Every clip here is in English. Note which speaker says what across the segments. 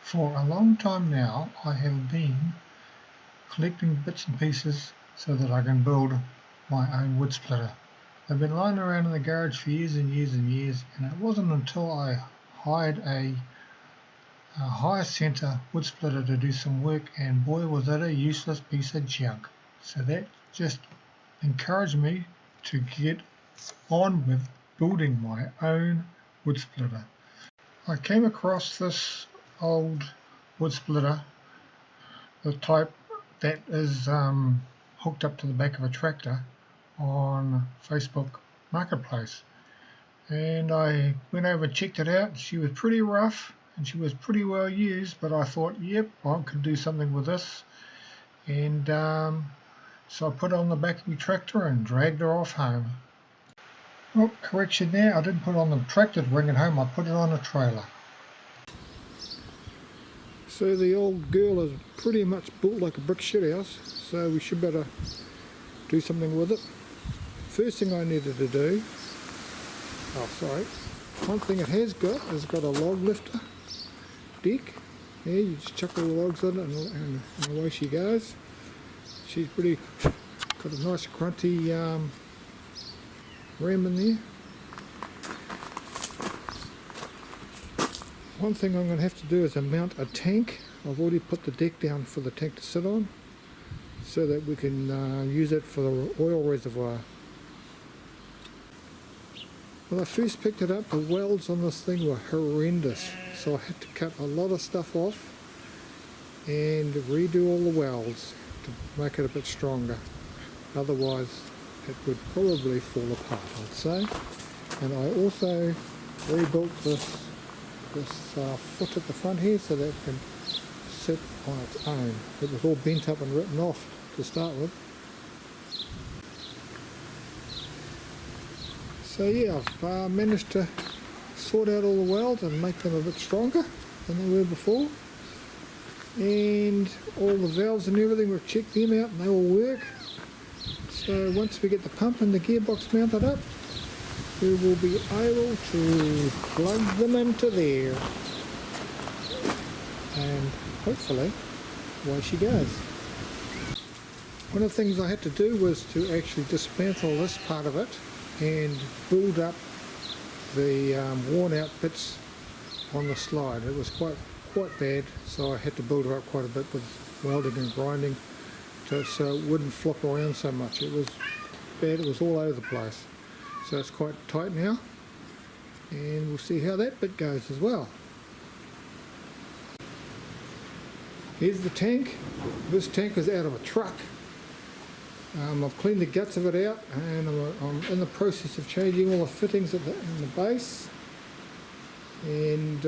Speaker 1: For a long time now, I have been collecting bits and pieces so that I can build my own wood splitter. They've been lying around in the garage for years and years and years, and it wasn't until I hired a hire centre wood splitter to do some work, and boy was that a useless piece of junk. So that just encouraged me to get on with building my own wood splitter. I came across this old wood splitter, the type that is hooked up to the back of a tractor, on Facebook Marketplace, and I went over and checked it out. She was pretty rough and she was pretty well used, but I thought, yep, I could do something with this, and so I put it on the back of my tractor and dragged her off home. Oh, correction there, I didn't put it on the tractor to bring it home, I put it on a trailer. So the old girl is pretty much built like a brick shit house, so we should better do something with it. First thing I needed to do, one thing it has got is got a log lifter deck. Yeah, you just chuck all the logs in it and away she goes. She's pretty, got a nice grunty ram in there. One thing I'm going to have to do is mount a tank. I've already put the deck down for the tank to sit on, so that we can use it for the oil reservoir. When I first picked it up, the welds on this thing were horrendous, so I had to cut a lot of stuff off and redo all the welds to make it a bit stronger. Otherwise it would probably fall apart, I'd say. And I also rebuilt this foot at the front here so that it can sit on its own. It was all bent up and written off to start with. So yeah, I've managed to sort out all the welds and make them a bit stronger than they were before. And all the valves and everything, we've checked them out and they all work. So once we get the pump and the gearbox mounted up, we will be able to plug them into there. And hopefully, away she goes. One of the things I had to do was to actually dismantle this part of it and build up the worn out bits on the slide. It was quite bad, so I had to build it up quite a bit with welding and grinding so it wouldn't flop around so much. It was bad, it was all over the place. So it's quite tight now, and we'll see how that bit goes as well. Here's the tank. This tank is out of a truck. I've cleaned the guts of it out, and I'm in the process of changing all the fittings in the base. And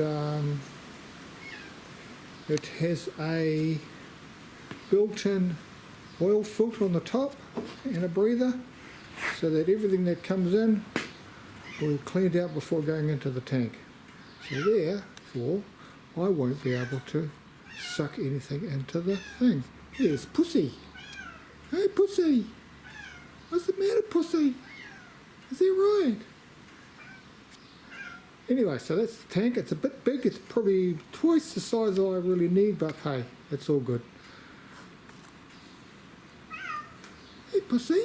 Speaker 1: it has a built-in oil filter on the top and a breather, so that everything that comes in will be cleaned out before going into the tank. So therefore, I won't be able to suck anything into the thing. There's Pussy. Hey Pussy! What's the matter, Pussy? Is that right? Anyway, so that's the tank. It's a bit big. It's probably twice the size that I really need, but hey, it's all good. Hey Pussy!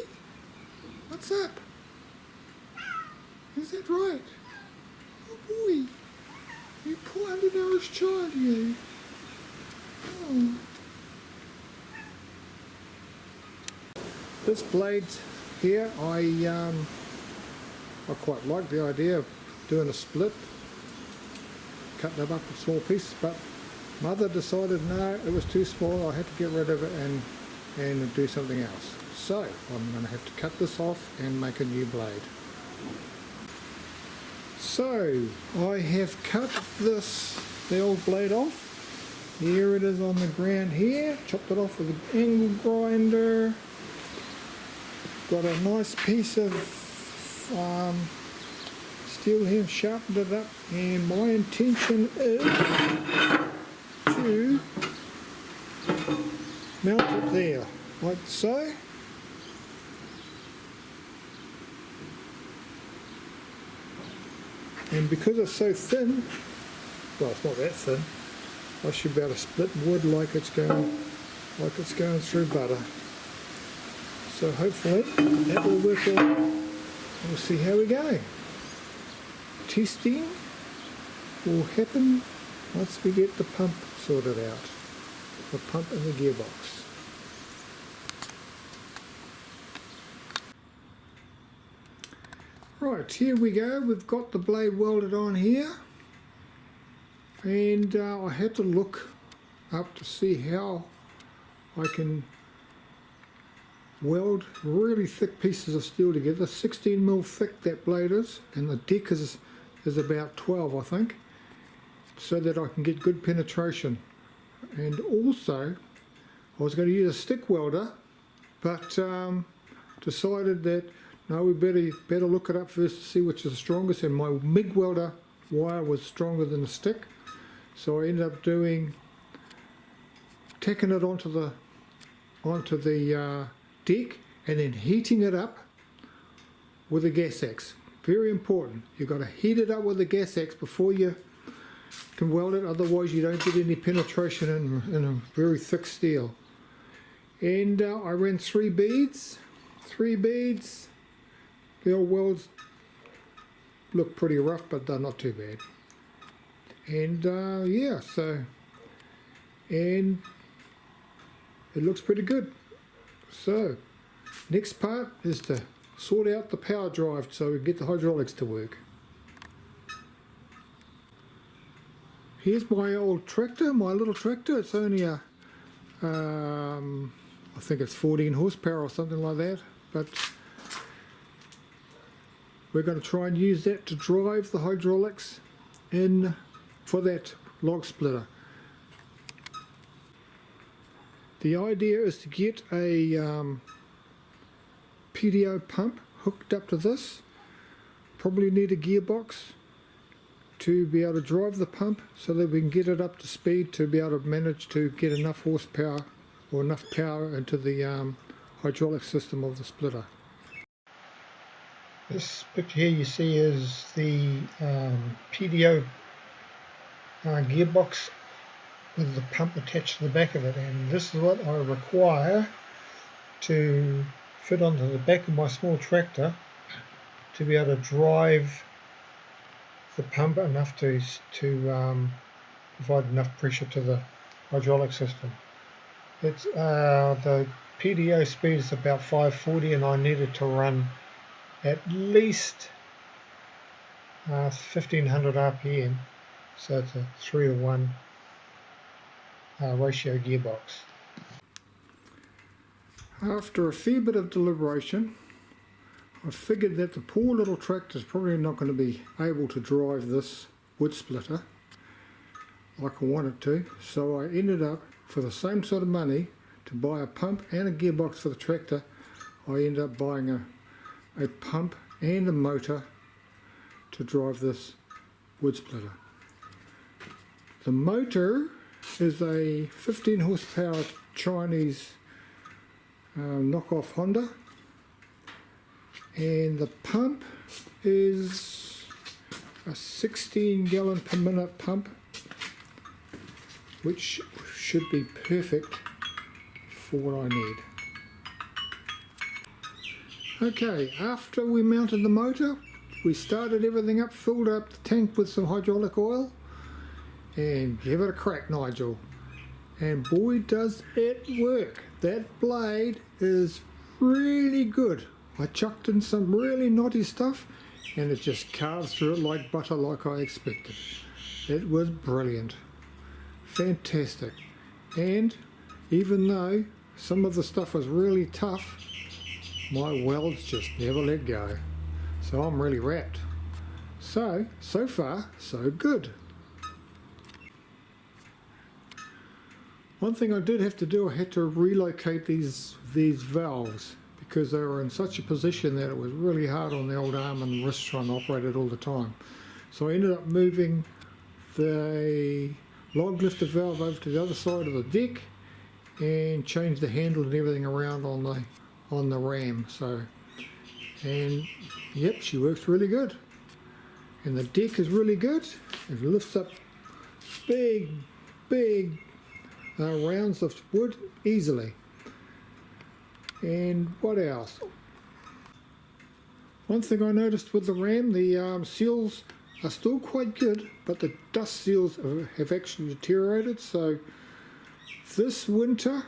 Speaker 1: What's up? Is that right? Oh boy! You poor undernourished child, you. Oh. This blade here, I quite like the idea of doing a split, cutting them up in small pieces, but Mother decided no, it was too small, I had to get rid of it and do something else. So I'm going to have to cut this off and make a new blade. So I have cut the old blade off. Here it is on the ground here. Chopped it off with an angle grinder. Got a nice piece of steel here, sharpened it up, and my intention is to mount it there, like so. And because it's so thin, well, it's not that thin, I should be able to split wood like it's going through butter. So hopefully that will work out. We'll see how we go. Testing will happen once we get the pump sorted out. The pump and the gearbox. Right, here we go. We've got the blade welded on here. And I had to look up to see how I can weld really thick pieces of steel together. 16mm thick that blade is, and the deck is about 12, I think, so that I can get good penetration. And also I was going to use a stick welder, but decided that no, we better look it up first to see which is the strongest, and my MIG welder wire was stronger than the stick, so I ended up tacking it onto the deck and then heating it up with a gas axe. Very important, you've got to heat it up with a gas axe before you can weld it, otherwise you don't get any penetration in a very thick steel. And I ran 3 beads. The old welds look pretty rough, but they're not too bad. And yeah, and it looks pretty good. So next part is to sort out the power drive so we can get the hydraulics to work. Here's my old tractor, my little tractor. It's only a I think it's 14 horsepower or something like that, but we're going to try and use that to drive the hydraulics in for that log splitter. The idea is to get a PDO pump hooked up to this. Probably need a gearbox to be able to drive the pump so that we can get it up to speed to be able to manage to get enough horsepower or enough power into the hydraulic system of the splitter. This picture here you see is the PDO gearbox with the pump attached to the back of it, and this is what I require to fit onto the back of my small tractor to be able to drive the pump enough to provide enough pressure to the hydraulic system. It's the PDO speed is about 540, and I needed to run at least 1500 RPM, so it's a 3-to-1 ratio gearbox. After a fair bit of deliberation, I figured that the poor little tractor is probably not going to be able to drive this wood splitter like I wanted to, so I ended up, for the same sort of money, to buy a pump and a gearbox for the tractor. I ended up buying a pump and a motor to drive this wood splitter. The motor is a 15 horsepower Chinese knockoff Honda, and the pump is a 16 gallon per minute pump, which should be perfect for what I need. Okay, after we mounted the motor, we started everything up, filled up the tank with some hydraulic oil, and give it a crack, Nigel. And boy does it work. That blade is really good. I chucked in some really knotty stuff and it just carves through it like butter, like I expected. It was brilliant. Fantastic. And even though some of the stuff was really tough, my welds just never let go. So I'm really wrapped. So far, so good. One thing I did have to do, I had to relocate these valves because they were in such a position that it was really hard on the old arm and wrist trying to operate it all the time. So I ended up moving the log lifter valve over to the other side of the deck and changed the handle and everything around on the ram. So, and yep, she works really good. And the deck is really good. It lifts up big big rounds of wood easily. And what else? One thing I noticed with the ram, the seals are still quite good, but the dust seals have actually deteriorated. So this winter,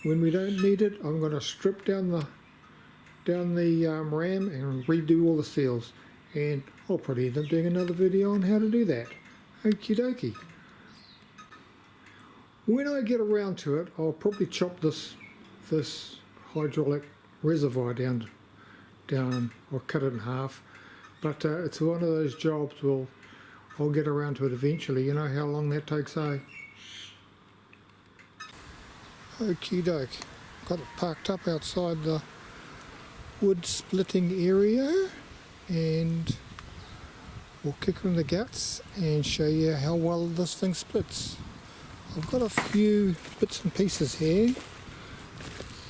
Speaker 1: when we don't need it, I'm going to strip down the ram and redo all the seals. And I'll probably end up doing another video on how to do that. Okie dokie. When I get around to it, I'll probably chop this hydraulic reservoir down or cut it in half. But it's one of those jobs I'll get around to it eventually. You know how long that takes, eh? Okie doke. Got it parked up outside the wood splitting area, and we'll kick her in the guts and show you how well this thing splits. I've got a few bits and pieces here.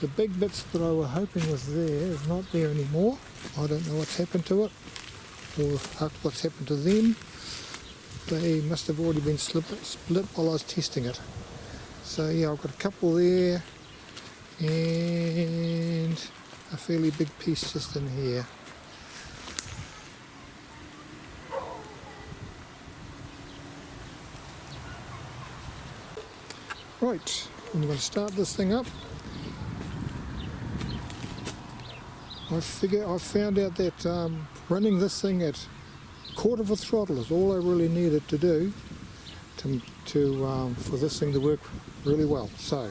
Speaker 1: The big bits that I was hoping was there is not there anymore. I don't know what's happened to it or what's happened to them. They must have already been split while I was testing it. So yeah, I've got a couple there and a fairly big piece just in here. Right, I'm going to start this thing up. I found out that running this thing at quarter of a throttle is all I really needed to do for this thing to work really well. So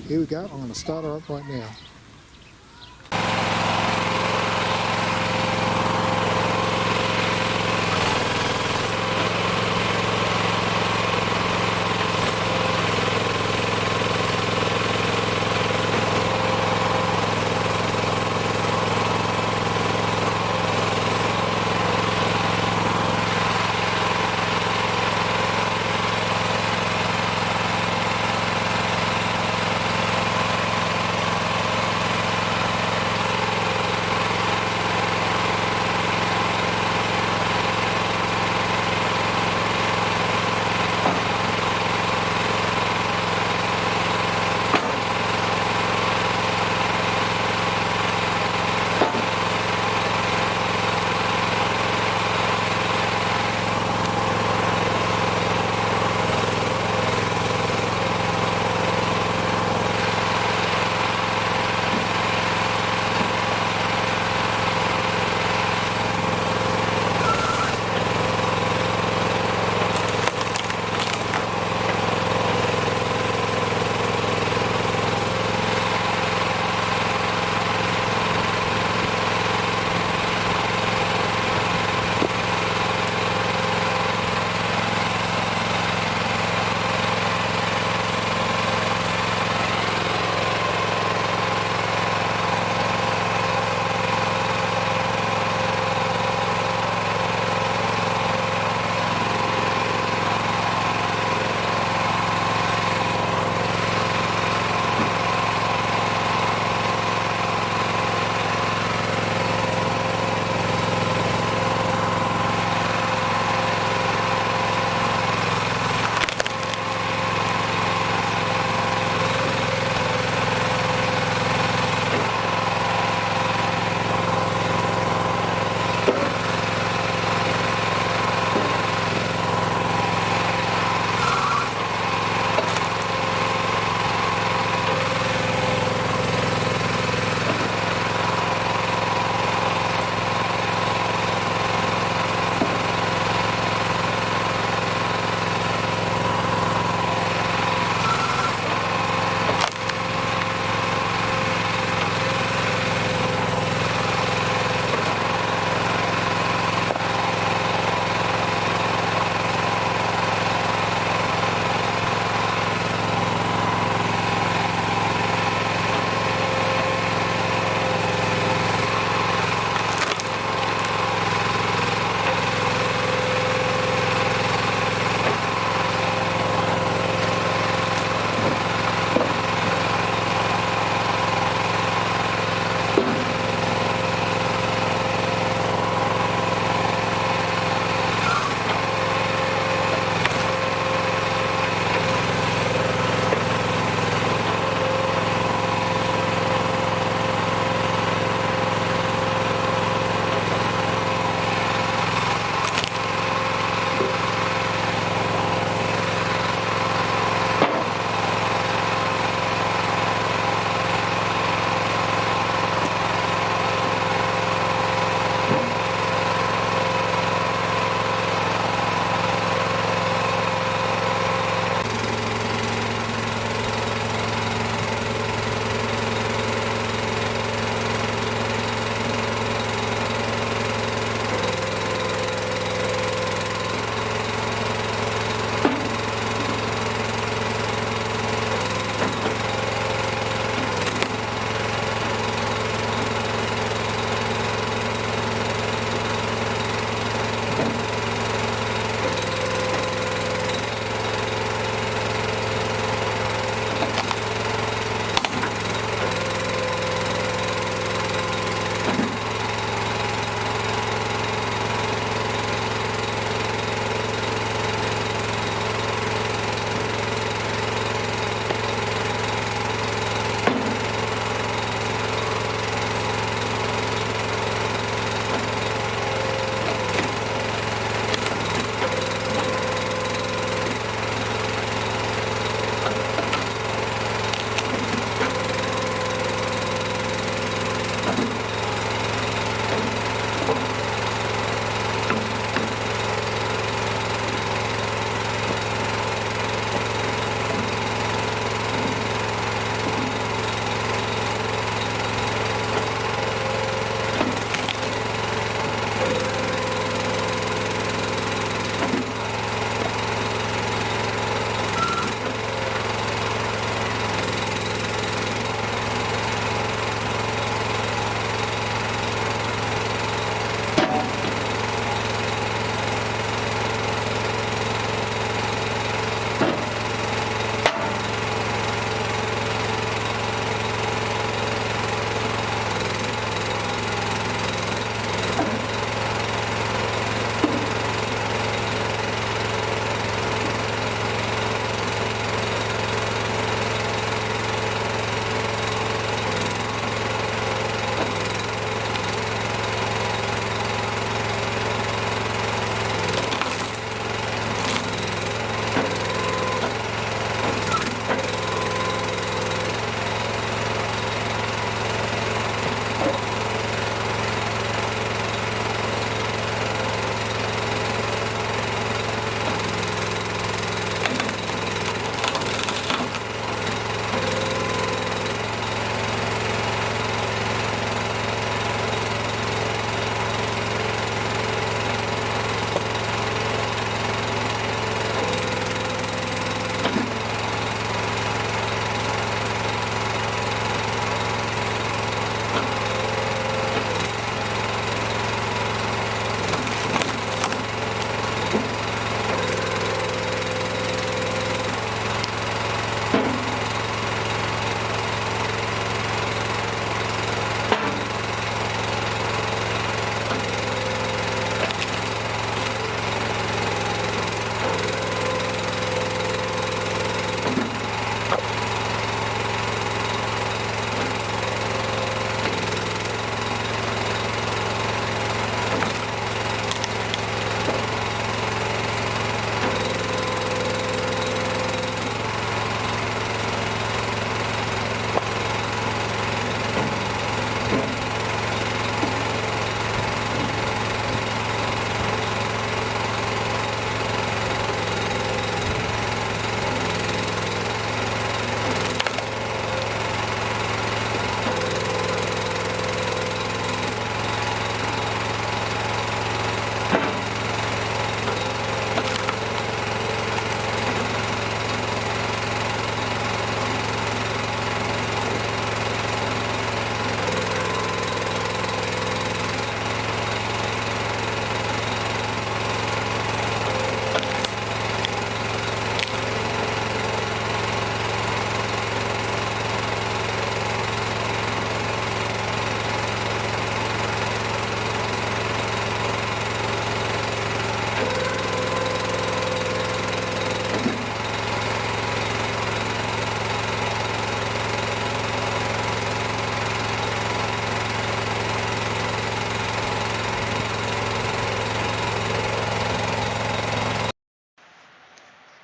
Speaker 1: here we go. I'm going to start her up right now.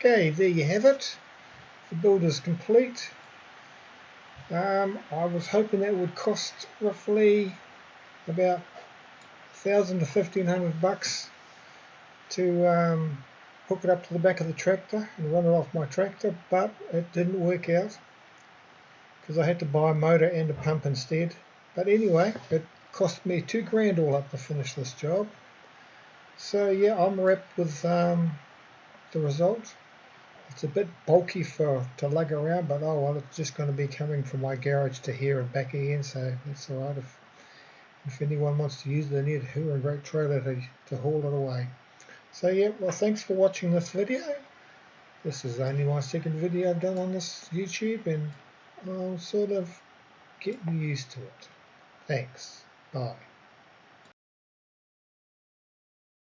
Speaker 1: Okay, there you have it. The build is complete. I was hoping that would cost roughly about $1,000 to $1,500 to hook it up to the back of the tractor and run it off my tractor, but it didn't work out because I had to buy a motor and a pump instead. But anyway, it cost me $2,000 all up to finish this job. So yeah, I'm wrapped with the result. It's a bit bulky to lug around, but oh well, it's just going to be coming from my garage to here and back again, so that's alright. If anyone wants to use it, they need a hooer and great trailer to haul it away. So yeah, well, thanks for watching this video. This is only my second video I've done on this YouTube, and I'm sort of getting used to it. Thanks. Bye.